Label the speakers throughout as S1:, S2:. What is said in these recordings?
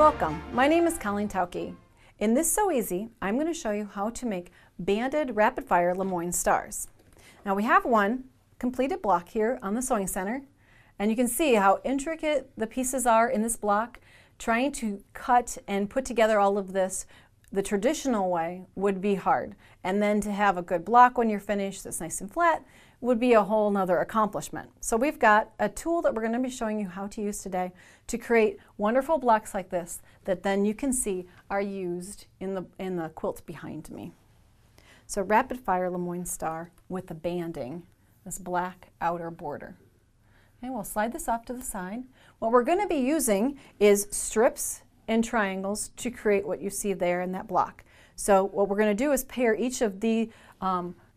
S1: Welcome, my name is Colleen Tauke. In this Sew Easy, I'm going to show you how to make banded rapid fire LeMoyne stars. Now we have one completed block here on the Sewing Center, and you can see how intricate the pieces are in this block. Trying to cut and put together all of this the traditional way would be hard, and then to have a good block when you're finished that's nice and flat would be a whole nother accomplishment. So we've got a tool that we're going to be showing you how to use today to create wonderful blocks like this that then you can see are used in the quilt behind me. So rapid fire LeMoyne Star with the banding, this black outer border. Okay, we'll slide this off to the side. What we're going to be using is strips and triangles to create what you see there in that block. So what we're going to do is pair each of the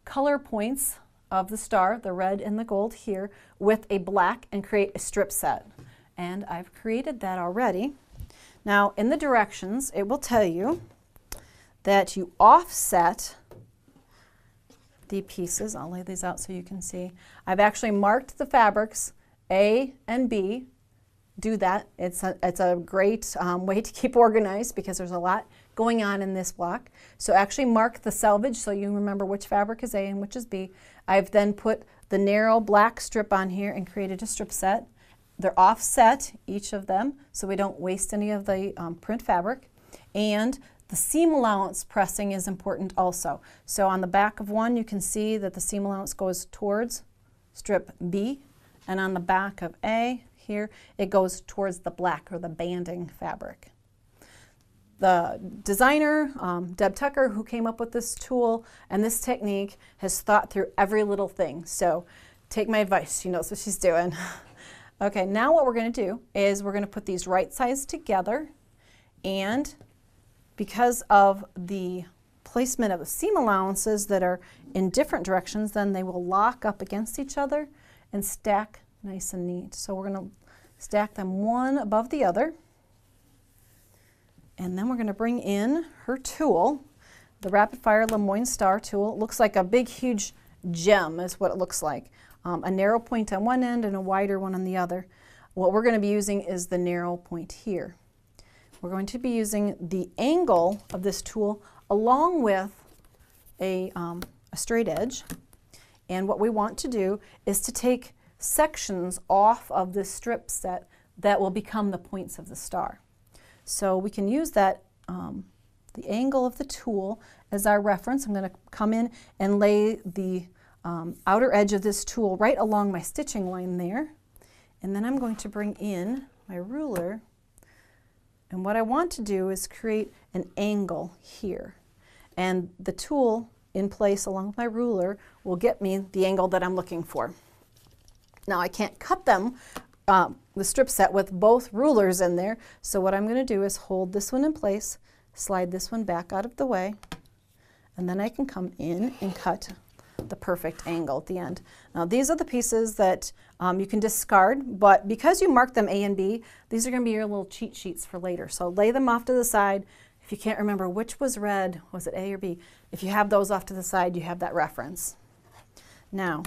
S1: color points of the star, the red and the gold here, with a black and create a strip set. And I've created that already. Now in the directions it will tell you that you offset the pieces. I'll lay these out so you can see. I've actually marked the fabrics A and B. Do that. It's a great way to keep organized because there's a lot going on in this block. So actually mark the selvage so you remember which fabric is A and which is B. I've then put the narrow black strip on here and created a strip set. They're offset, each of them, so we don't waste any of the print fabric. And the seam allowance pressing is important also. So on the back of one you can see that the seam allowance goes towards strip B, and on the back of A here it goes towards the black or the banding fabric. The designer, Deb Tucker, who came up with this tool and this technique, has thought through every little thing. So take my advice, she knows what she's doing. Okay, now what we're going to do is we're going to put these right sides together, and because of the placement of the seam allowances that are in different directions, then they will lock up against each other and stack nice and neat. So we're going to stack them one above the other. And then we're going to bring in her tool, the Rapid Fire LeMoyne Star tool. It looks like a big, huge gem is what it looks like. A narrow point on one end and a wider one on the other. What we're going to be using is the narrow point here. We're going to be using the angle of this tool along with a straight edge. And what we want to do is to take sections off of this strip set that will become the points of the star. So we can use that, the angle of the tool as our reference. I'm going to come in and lay the outer edge of this tool right along my stitching line there. And then I'm going to bring in my ruler. And what I want to do is create an angle here. And the tool in place along with my ruler will get me the angle that I'm looking for. Now I can't cut them, the strip set, with both rulers in there, so what I'm going to do is hold this one in place, slide this one back out of the way, and then I can come in and cut the perfect angle at the end. Now these are the pieces that you can discard, but because you marked them A and B, these are going to be your little cheat sheets for later. So lay them off to the side. If you can't remember which was red, was it A or B, if you have those off to the side, you have that reference. Now,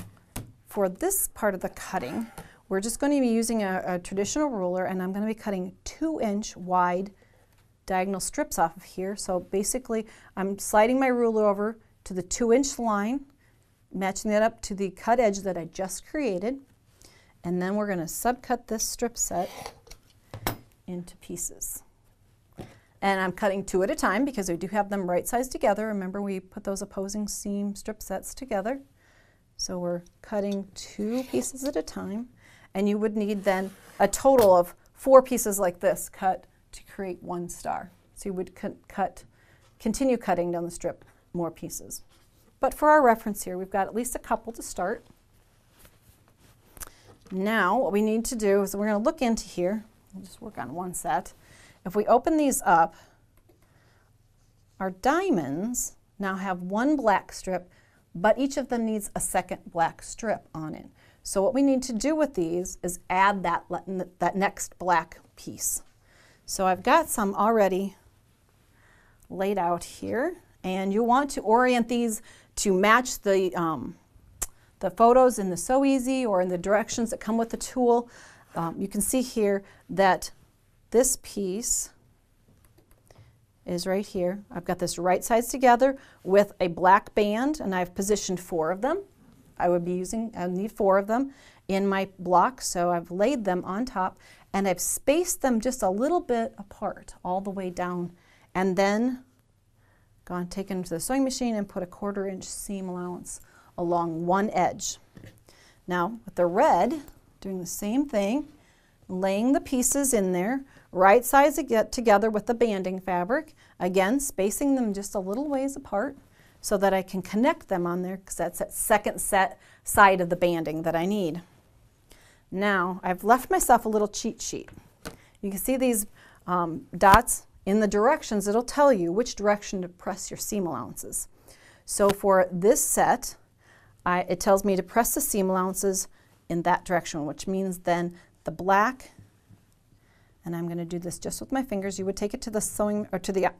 S1: for this part of the cutting, we're just going to be using a traditional ruler, and I'm going to be cutting 2-inch wide diagonal strips off of here. So basically, I'm sliding my ruler over to the 2-inch line, matching that up to the cut edge that I just created, and then we're going to subcut this strip set into pieces. And I'm cutting 2 at a time because we do have them right sides together. Remember, we put those opposing seam strip sets together. So we're cutting 2 pieces at a time, and you would need then a total of 4 pieces like this cut to create 1 star. So you would continue cutting down the strip more pieces. But for our reference here, we've got at least a couple to start. Now what we need to do is we're going to look into here. We'll just work on one set. If we open these up, our diamonds now have 1 black strip, but each of them needs a second black strip on it. So what we need to do with these is add that next black piece. So I've got some already laid out here, and you want to orient these to match the photos in the Sew Easy or in the directions that come with the tool. You can see here that this piece is right here. I've got this right sides together with a black band, and I've positioned 4 of them. I need 4 of them in my block, so I've laid them on top, and I've spaced them just a little bit apart all the way down, and then take them to the sewing machine and put a 1/4 inch seam allowance along one edge. Now with the red, doing the same thing, laying the pieces in there, right sides together with the banding fabric, again spacing them just a little ways apart so that I can connect them on there, because that's that second side of the banding that I need. Now I've left myself a little cheat sheet. You can see these dots in the directions. It'll tell you which direction to press your seam allowances. So for this set, it tells me to press the seam allowances in that direction, which means then the black, and I'm going to do this just with my fingers. You would take it to the sewing or to the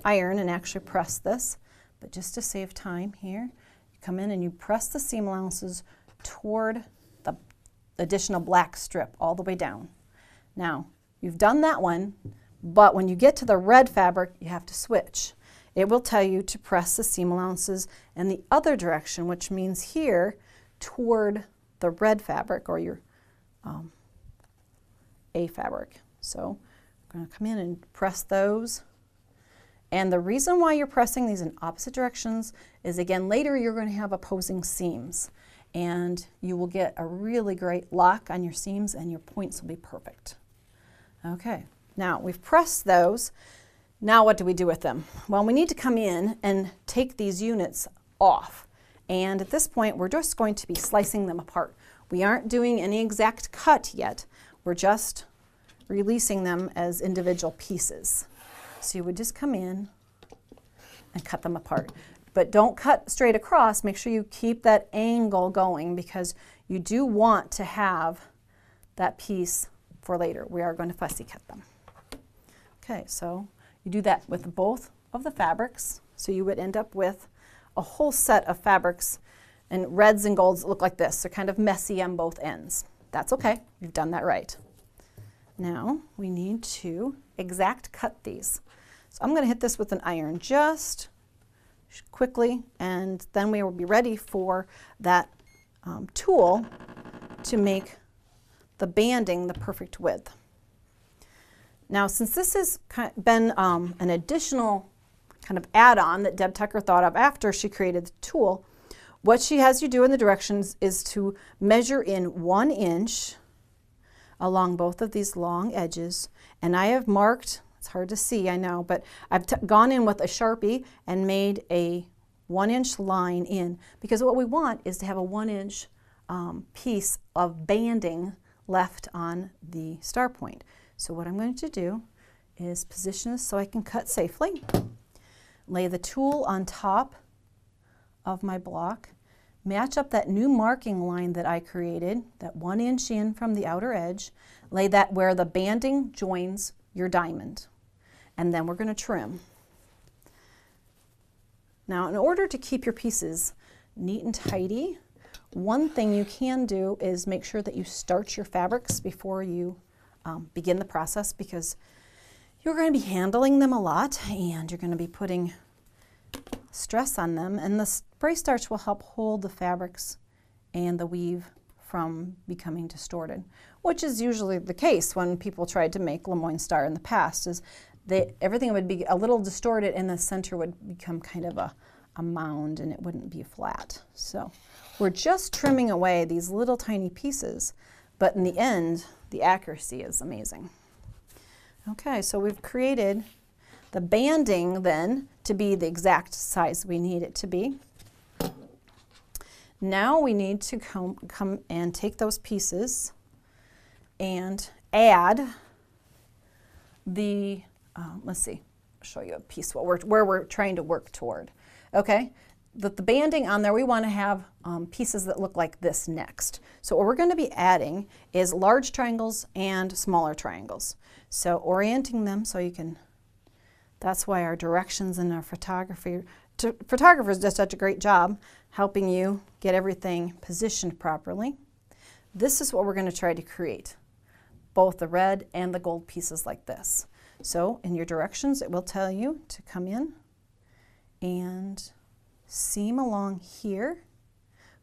S1: iron and actually press this, but just to save time here, you come in and you press the seam allowances toward the additional black strip all the way down. Now you've done that one, but when you get to the red fabric, you have to switch. It will tell you to press the seam allowances in the other direction, which means here toward the red fabric, or your A fabric. So I'm going to come in and press those. And the reason why you're pressing these in opposite directions is, again, later you're going to have opposing seams, and you will get a really great lock on your seams and your points will be perfect. Okay, now we've pressed those. Now what do we do with them? Well, we need to come in and take these units off. And at this point, we're just going to be slicing them apart. We aren't doing any exact cut yet. We're just releasing them as individual pieces. So you would just come in and cut them apart. But don't cut straight across. Make sure you keep that angle going, because you do want to have that piece for later. We are going to fussy cut them. Okay, so you do that with both of the fabrics. So you would end up with a whole set of fabrics, and reds and golds look like this. They're kind of messy on both ends. That's okay, you've done that right. Now we need to exact cut these. So I'm going to hit this with an iron just quickly, and then we will be ready for that tool to make the banding the perfect width. Now, since this has been an additional kind of add-on that Deb Tucker thought of after she created the tool, what she has you do in the directions is to measure in 1 inch along both of these long edges. And I have marked, it's hard to see, I know, but I've gone in with a Sharpie and made a 1 inch line in, because what we want is to have a 1 inch piece of banding left on the star point. So what I'm going to do is position this so I can cut safely, lay the tool on top of my block, match up that new marking line that I created, that 1 inch in from the outer edge, lay that where the banding joins your diamond, and then we're going to trim. Now, in order to keep your pieces neat and tidy, one thing you can do is make sure that you starch your fabrics before you begin the process, because you're going to be handling them a lot and you're going to be putting stress on them, and the spray starch will help hold the fabrics and the weave from becoming distorted, which is usually the case when people tried to make LeMoyne Star in the past, is that everything would be a little distorted and the center would become kind of a mound and it wouldn't be flat. So we're just trimming away these little tiny pieces, but in the end, the accuracy is amazing. Okay, so we've created the banding then to be the exact size we need it to be. Now we need to come and take those pieces and add the, let's see, I'll show you a piece where we're trying to work toward. Okay, the banding on there, we want to have pieces that look like this next. So what we're going to be adding is large triangles and smaller triangles. So orienting them so you can, that's why our directions in our photographers do such a great job helping you get everything positioned properly. This is what we're going to try to create, both the red and the gold pieces like this. So in your directions, it will tell you to come in and seam along here,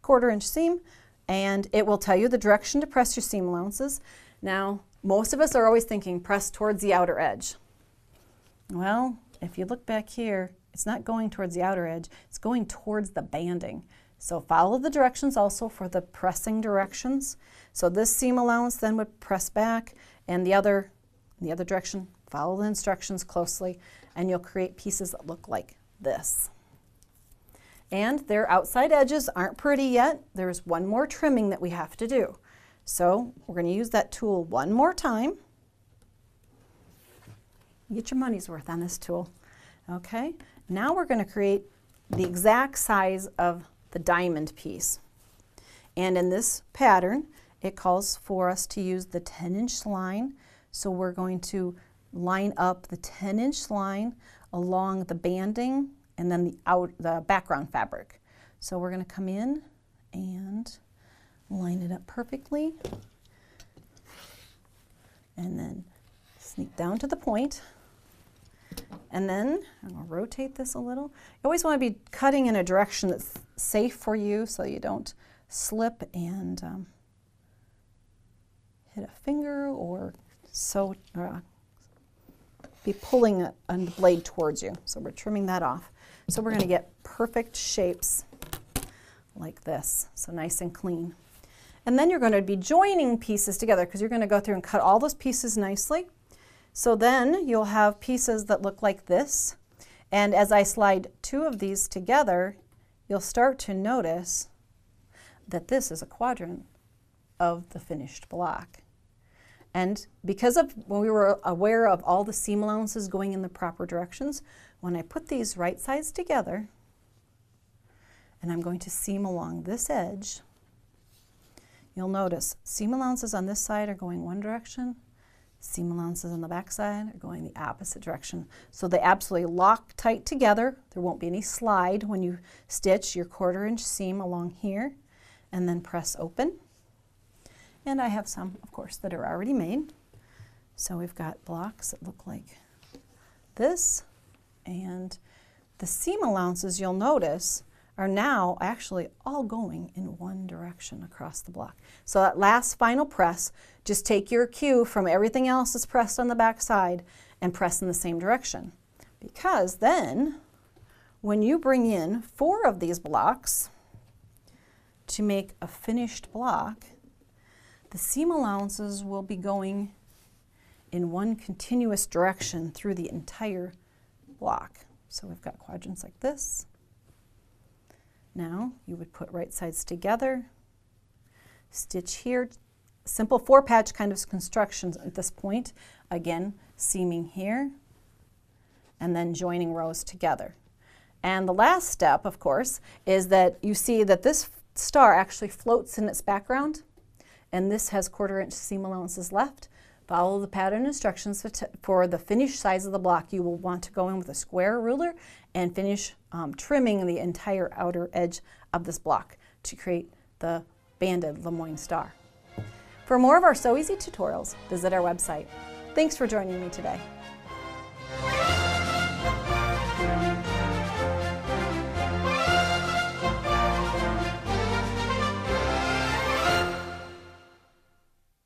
S1: 1/4 inch seam, and it will tell you the direction to press your seam allowances. Now, most of us are always thinking press towards the outer edge. Well, if you look back here, it's not going towards the outer edge, it's going towards the banding. So follow the directions also for the pressing directions. So this seam allowance then would press back, and the other direction, follow the instructions closely, and you'll create pieces that look like this. And their outside edges aren't pretty yet. There's one more trimming that we have to do. So we're going to use that tool one more time. Get your money's worth on this tool. Okay, now we're going to create the exact size of the diamond piece. And in this pattern, it calls for us to use the 10-inch line. So we're going to line up the 10-inch line along the banding and then the background fabric. So we're going to come in and line it up perfectly, and then sneak down to the point. And then I'm going to rotate this a little. You always want to be cutting in a direction that's safe for you so you don't slip and hit a finger or be pulling a blade towards you. So we're trimming that off. So we're going to get perfect shapes like this, so nice and clean. And then you're going to be joining pieces together because you're going to go through and cut all those pieces nicely. So then you'll have pieces that look like this. And as I slide 2 of these together, you'll start to notice that this is a quadrant of the finished block. And because of when we were aware of all the seam allowances going in the proper directions, when I put these right sides together, and I'm going to seam along this edge, you'll notice seam allowances on this side are going one direction, seam allowances on the back side are going the opposite direction. So they absolutely lock tight together. There won't be any slide when you stitch your 1/4 inch seam along here, and then press open. And I have some, of course, that are already made. So we've got blocks that look like this, and the seam allowances, you'll notice, are now actually all going in one direction across the block. So that last final press, just take your cue from everything else that's pressed on the back side and press in the same direction. Because then, when you bring in 4 of these blocks to make a finished block, the seam allowances will be going in one continuous direction through the entire block. So we've got quadrants like this. Now you would put right sides together, stitch here, simple 4-patch kind of constructions at this point. Again, seaming here, and then joining rows together. And the last step, of course, is that you see that this star actually floats in its background, and this has 1/4 inch seam allowances left. Follow the pattern instructions for the finished size of the block. You will want to go in with a square ruler and finish trimming the entire outer edge of this block to create the Banded LeMoyne Star. For more of our Sew Easy tutorials, visit our website. Thanks for joining me today.